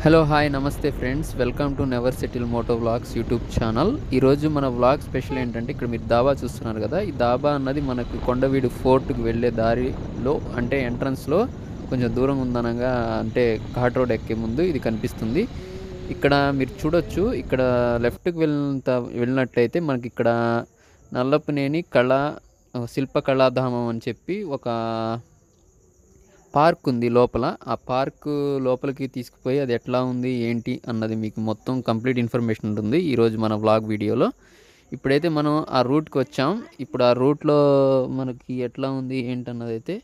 Hello hi నమస్తే friends, welcome to Never Settle Moto Vlogs YouTube channel. ఈరోజు మన vlog special ఏంటంటే, ఇక్కడ మీరు దాబా చూస్తున్నారు కదా, ఈ దాబా అన్నది మనకు కొండవీడు ఫోర్ట్కి వెళ్ళే దారిలో, అంటే ఎంట్రన్స్లో కొంచెం దూరం ఉందనగా, అంటే ఘాట్ రోడ్ ఎక్కే ముందు ఇది కనిపిస్తుంది. ఇక్కడ మీరు చూడొచ్చు, ఇక్కడ లెఫ్ట్కి వెళ్ళినట్లయితే మనకి ఇక్కడ నల్లపనేని శిల్పకళాధామం అని చెప్పి ఒక పార్క్ ఉంది లోపల. ఆ పార్క్ లోపలికి తీసుకుపోయి అది ఎట్లా ఉంది ఏంటి అన్నది మీకు మొత్తం కంప్లీట్ ఇన్ఫర్మేషన్ ఉంటుంది ఈరోజు మన వ్లాగ్ వీడియోలో. ఇప్పుడైతే మనం ఆ రూట్కి వచ్చాం. ఇప్పుడు ఆ రూట్లో మనకి ఎట్లా ఉంది ఏంటన్నది అయితే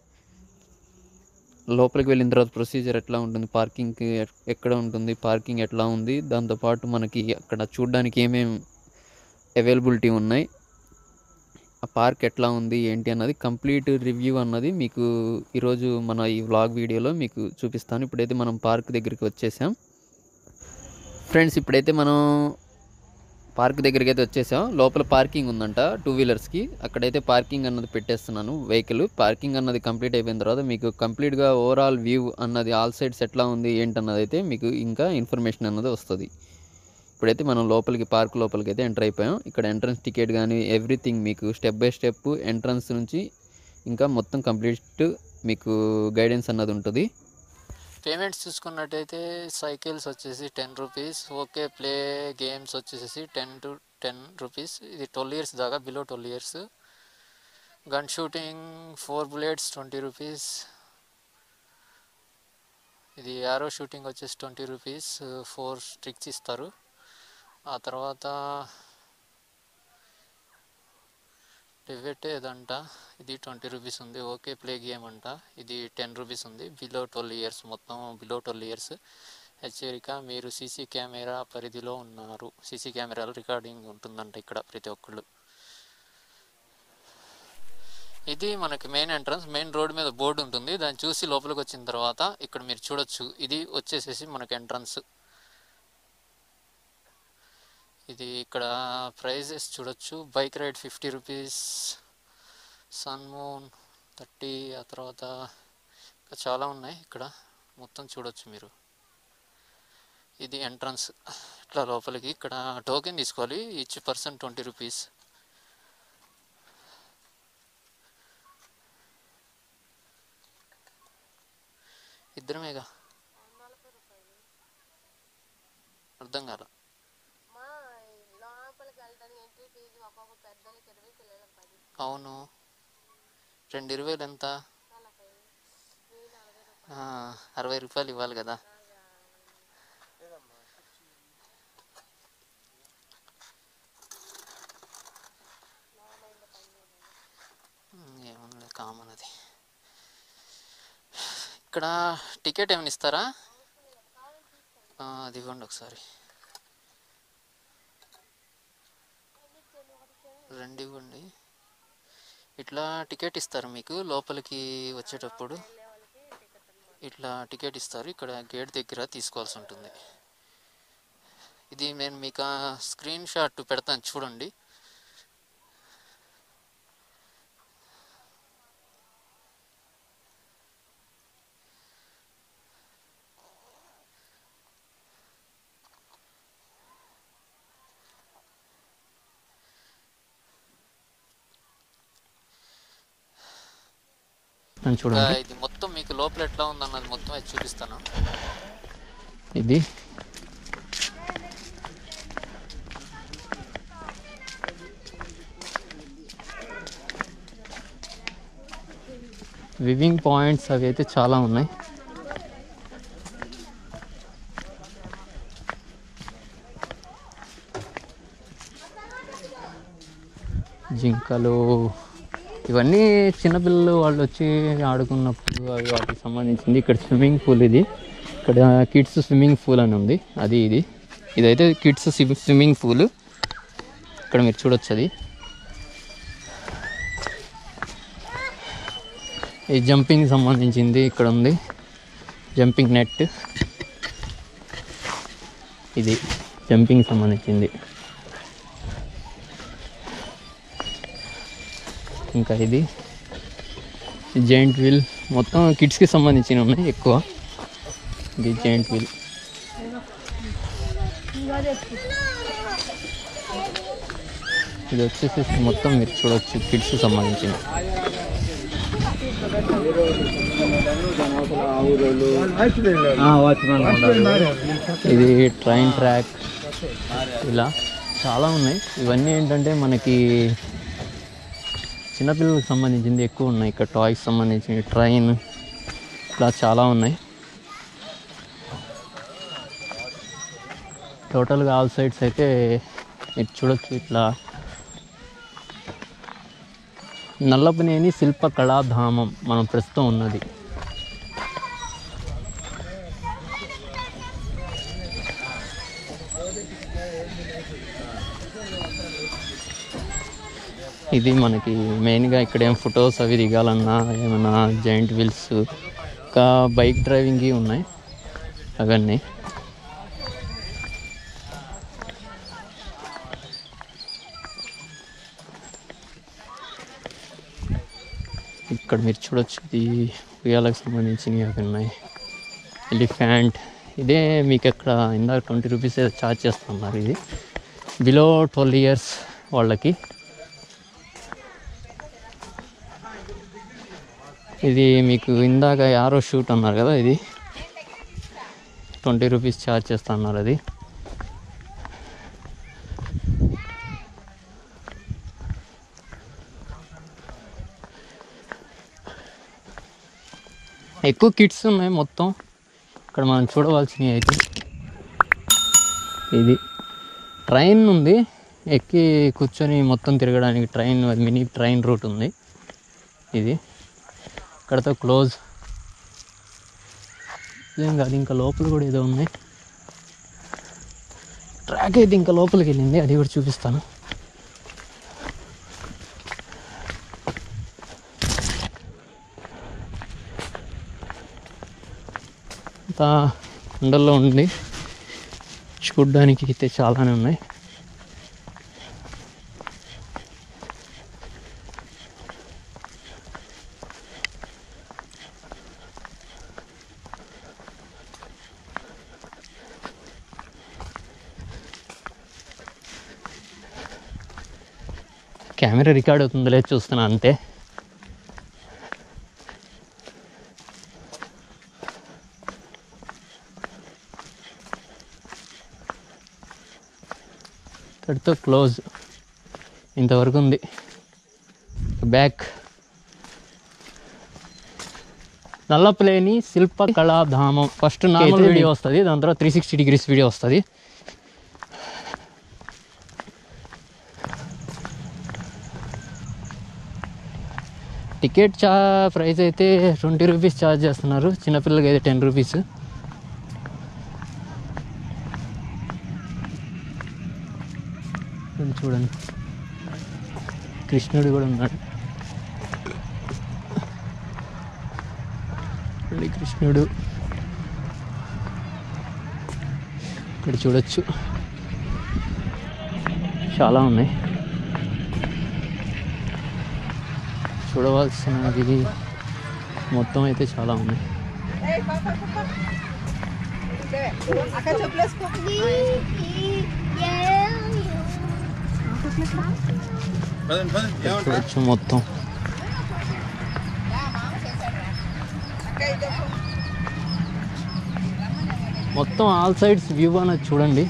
లోపలికి వెళ్ళిన తర్వాత ప్రొసీజర్ ఎట్లా ఉంటుంది, పార్కింగ్కి ఎక్కడ ఉంటుంది, పార్కింగ్ ఎట్లా ఉంది, దాంతోపాటు మనకి అక్కడ చూడడానికి ఏమేమి అవైలబిలిటీ ఉన్నాయి, ఆ పార్క్ ఎట్లా ఉంది ఏంటి అన్నది కంప్లీట్ రివ్యూ అన్నది మీకు ఈరోజు మన ఈ వ్లాగ్ వీడియోలో మీకు చూపిస్తాను. ఇప్పుడైతే మనం పార్క్ దగ్గరికి వచ్చేసాం ఫ్రెండ్స్. ఇప్పుడైతే మనం పార్క్ దగ్గరికి అయితే వచ్చేసాం. లోపల పార్కింగ్ ఉందంట 2 వీలర్స్కి. అక్కడైతే పార్కింగ్ అన్నది పెట్టేస్తున్నాను వెహికల్. పార్కింగ్ అన్నది కంప్లీట్ అయిపోయిన తర్వాత మీకు కంప్లీట్గా ఓవరాల్ వ్యూ అన్నది ఆల్ సైడ్స్ ఎట్లా ఉంది ఏంటన్నది అయితే మీకు ఇంకా ఇన్ఫర్మేషన్ అన్నది వస్తుంది. ఇప్పుడైతే మనం పార్క్ లోపలికి అయితే ఎంటర్ అయిపోయాం. ఇక్కడ ఎంట్రన్స్ టికెట్ కానీ ఎవ్రీథింగ్ మీకు స్టెప్ బై స్టెప్ ఎంట్రన్స్ నుంచి ఇంకా మొత్తం కంప్లీట్ మీకు గైడెన్స్ అన్నది ఉంటుంది. పేమెంట్స్ చూసుకున్నట్టయితే సైకిల్స్ వచ్చేసి 10 రూపీస్, ఓకే ప్లే గేమ్స్ వచ్చేసి 10 రూపీస్. ఇది 12 ఇయర్స్ దాకా, below 12 years. Gun shooting 4 bullets 20 rupees. ఇది యారో షూటింగ్ వచ్చేసి 20 రూపీస్, 4 స్ట్రిక్స్ ఇస్తారు. ఆ తర్వాత డివెట్ ఏదంట, ఇది 20 రూపీస్ ఉంది. ఓకే ప్లే గేమ్ అంట, ఇది 10 రూపీస్ ఉంది. బిలో 12 ఇయర్స్, మొత్తం బిలో 12 ఇయర్స్. హెచ్చరిక, మీరు సీసీ కెమెరా పరిధిలో ఉన్నారు. సీసీ కెమెరాలు రికార్డింగ్ ఉంటుందంట ఇక్కడ ప్రతి ఒక్కళ్ళు. ఇది మనకి మెయిన్ ఎంట్రన్స్. మెయిన్ రోడ్ మీద బోర్డు ఉంటుంది, దాన్ని చూసి లోపలికి వచ్చిన తర్వాత ఇక్కడ మీరు చూడొచ్చు, ఇది వచ్చేసేసి మనకి ఎంట్రన్స్. ఇది ఇక్కడ ప్రైజెస్ చూడొచ్చు. Bike ride 50 rupees, sun moon 30, ఆ తర్వాత ఇంకా చాలా ఉన్నాయి ఇక్కడ, మొత్తం చూడొచ్చు మీరు. ఇది ఎంట్రన్స్. ఇట్లా లోపలికి ఇక్కడ టోకెన్ తీసుకోవాలి, ఈచ్ పర్సన్ 20 రూపీస్. ఇద్దరమేగా, అర్థం కాల. అవును, 2,20,000 ఎంత? 60 రూపాయలు ఇవ్వాలి కదా. ఏముంది, కామన్ అది. ఇక్కడ టికెట్ ఏమైనా ఇస్తారా? అది ఇవ్వండి ఒకసారి, 2 ఇవ్వండి. ఇట్లా టికెట్ ఇస్తారు మీకు లోపలికి వచ్చేటప్పుడు, ఇట్లా టికెట్ ఇస్తారు. ఇక్కడ గేట్ దగ్గర తీసుకోవాల్సి ఉంటుంది. ఇది నేను మీకు స్క్రీన్ షాట్ పెడతాను చూడండి. చూడండి, ఇది మొత్తం మీకు లోపల ఎట్లా ఉందన్నది మొత్తం అది చూపిస్తాను. ఇది వివింగ్ పాయింట్స్ అవి అయితే చాలా ఉన్నాయి. జింకలు ఇవన్నీ చిన్నపిల్లలు వాళ్ళు వచ్చి ఆడుకున్నప్పుడు అవి వాటికి సంబంధించింది. ఇక్కడ స్విమ్మింగ్ పూల్, ఇది ఇక్కడ కిడ్స్ స్విమ్మింగ్ పూల్ అని ఉంది. ఇదైతే కిడ్స్ స్విమ్మింగ్ పూల్. ఇక్కడ మీరు చూడొచ్చు, అది ఈ జంపింగ్ సంబంధించింది ఇక్కడ ఉంది. జంపింగ్ నెట్, ఇది జంపింగ్ సంబంధించింది. ఇంకా ఇది జైంట్ వీల్, మొత్తం కిడ్స్కి సంబంధించినవి ఉన్నాయి ఎక్కువ. ఇది జైంట్ వీల్. ఇది వచ్చేసి మొత్తం మీరు చూడొచ్చు కిడ్స్ సంబంధించింది. ఇది ట్రైన్ ట్రాక్, ఇలా చాలా ఉన్నాయి. ఇవన్నీ ఏంటంటే మనకి చిన్నపిల్లలకు సంబంధించింది ఎక్కువ ఉన్నాయి. ఇక్కడ టాయ్స్ సంబంధించిన ట్రైన్ ఇలా చాలా ఉన్నాయి. టోటల్గా ఆల్ సైడ్స్ అయితే మీరు చూడొచ్చు. ఇట్లా నల్లపనేని శిల్పకళాధామం మనం ప్రస్తుతం ఉన్నది. ఇది మనకి మెయిన్గా ఇక్కడ ఏం ఫొటోస్ అవి దిగాలన్నా ఏమైనా జాయింట్ వీల్స్ ఇంకా బైక్ డ్రైవింగ్కి ఉన్నాయి అవన్నీ. ఇక్కడ మీరు చూడొచ్చు ఇది ఉయ్యాలకు సంబంధించినవి అవి ఉన్నాయి. ఎలిఫెంట్ ఇదే మీకు ఎక్కడ ఇందాక 20 రూపీస్ ఛార్జ్ చేస్తున్నారు. ఇది బిలో 12 ఇయర్స్ వాళ్ళకి. ఇది మీకు ఇందాక యారో షూట్ అన్నారు కదా, ఇది 20 రూపీస్ ఛార్జ్ చేస్తున్నారు. అది ఎక్కువ కిడ్స్ ఉన్నాయి మొత్తం. ఇక్కడ మనం చూడవలసినవి అయితే ఇది ట్రైన్ ఉంది, ఎక్కి కూర్చొని మొత్తం తిరగడానికి ట్రైన్, మినీ ట్రైన్ రూట్ ఉంది. ఇది ఇక్కడతో క్లోజ్ ఏం కాదు, ఇంకా లోపల కూడా ఏదో ఉన్నాయి. ట్రాక్ అయితే ఇంకా లోపలికి వెళ్ళింది, అది కూడా చూపిస్తాను. అంతా కొండల్లో ఉంది, చూడ్డానికి అయితే చాలానే ఉన్నాయి. కెమెరా రికార్డ్ అవుతుందో లేదు చూస్తున్నా అంతే. ఇక్కడితో క్లోజ్, ఇంతవరకు ఉంది. Back Nallapaneni Shilpakaladhamam. First normal video వస్తుంది, దాని తర్వాత 360 డిగ్రీస్ వీడియో వస్తుంది. టికెట్ ప్రైస్ అయితే 20 రూపీస్ ఛార్జ్ చేస్తున్నారు, చిన్నపిల్లలకి అయితే 10 రూపీస్. చూడండి కృష్ణుడు కూడా ఉన్నాడు. కృష్ణుడు ఇక్కడ చూడొచ్చు, చాలా ఉన్నాయి. చూడవలసినది మొత్తం అయితే చాలా ఉన్నాయి. చూడొచ్చు మొత్తం. మొత్తం ఆల్ సైడ్స్ వ్యూ అనేది చూడండి.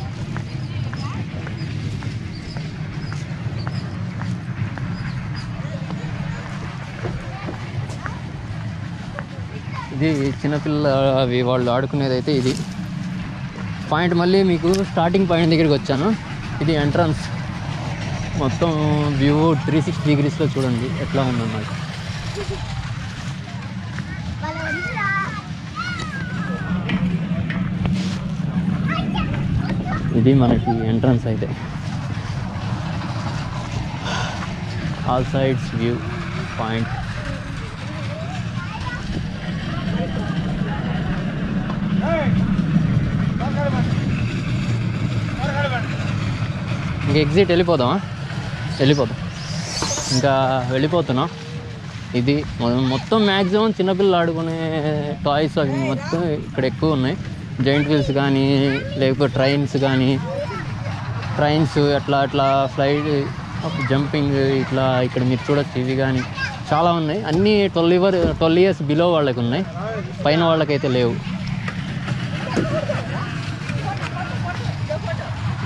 ఇది చిన్నపిల్లల అవి వాళ్ళు ఆడుకునేది అయితే ఇది పాయింట్. మళ్ళీ మీకు స్టార్టింగ్ పాయింట్ దగ్గరికి వచ్చాను. ఇది ఎంట్రన్స్. మొత్తం వ్యూ 360 డిగ్రీస్లో చూడండి ఎట్లా ఉందన్నమాట. ఇది మనకి ఎంట్రన్స్ అయితే. All sides view point. ఇంకా ఎగ్జిట్ వెళ్ళిపోదాం. ఇంకా వెళ్ళిపోతున్నాం. ఇది మొత్తం మ్యాక్సిమం చిన్నపిల్లలు ఆడుకునే టాయ్స్ అవి మొత్తం ఇక్కడ ఎక్కువ ఉన్నాయి. జైంట్ వీల్స్ కానీ లేకపోతే ట్రైన్స్ అట్లా ఫ్లైట్ జంపింగ్ ఇట్లా ఇక్కడ మీరు చూడొచ్చు. ఇవి కానీ చాలా ఉన్నాయి. అన్నీ 12 years బిలో వాళ్ళకి ఉన్నాయి, పైన వాళ్ళకైతే లేవు.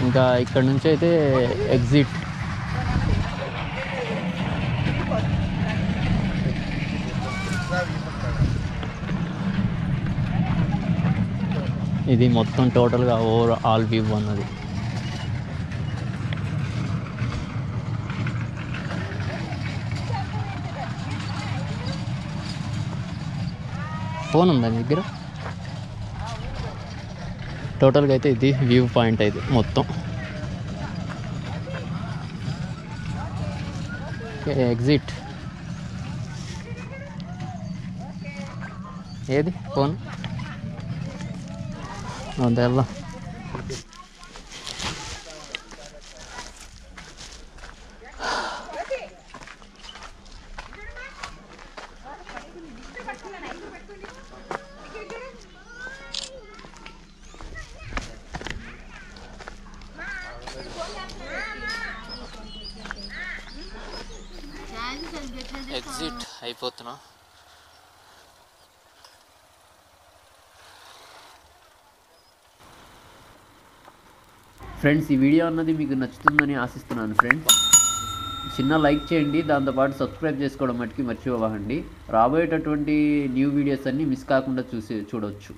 ఇంకా ఇక్కడ నుంచి అయితే ఎగ్జిట్. ఇది మొత్తం టోటల్గా ఆల్ వ్యూ అన్నది. ఫోన్ ఉందా మీ దగ్గర? టోటల్గా అయితే ఇది వ్యూ పాయింట్ అయితే మొత్తం. ఎగ్జిట్. ఏది ఫోన్ అదెల్లా. ఎగ్జిట్ అయిపోతున్నా. ఫ్రెండ్స్, ఈ వీడియో అన్నది మీకు నచ్చుతుందని ఆశిస్తున్నాను. ఫ్రెండ్స్, చిన్న లైక్ చేయండి, దాంతోపాటు సబ్స్క్రైబ్ చేసుకోవడం మట్టుకి మర్చిపోకండి. రాబోయేటటువంటి న్యూ వీడియోస్ అన్నీ మిస్ కాకుండా చూడవచ్చు.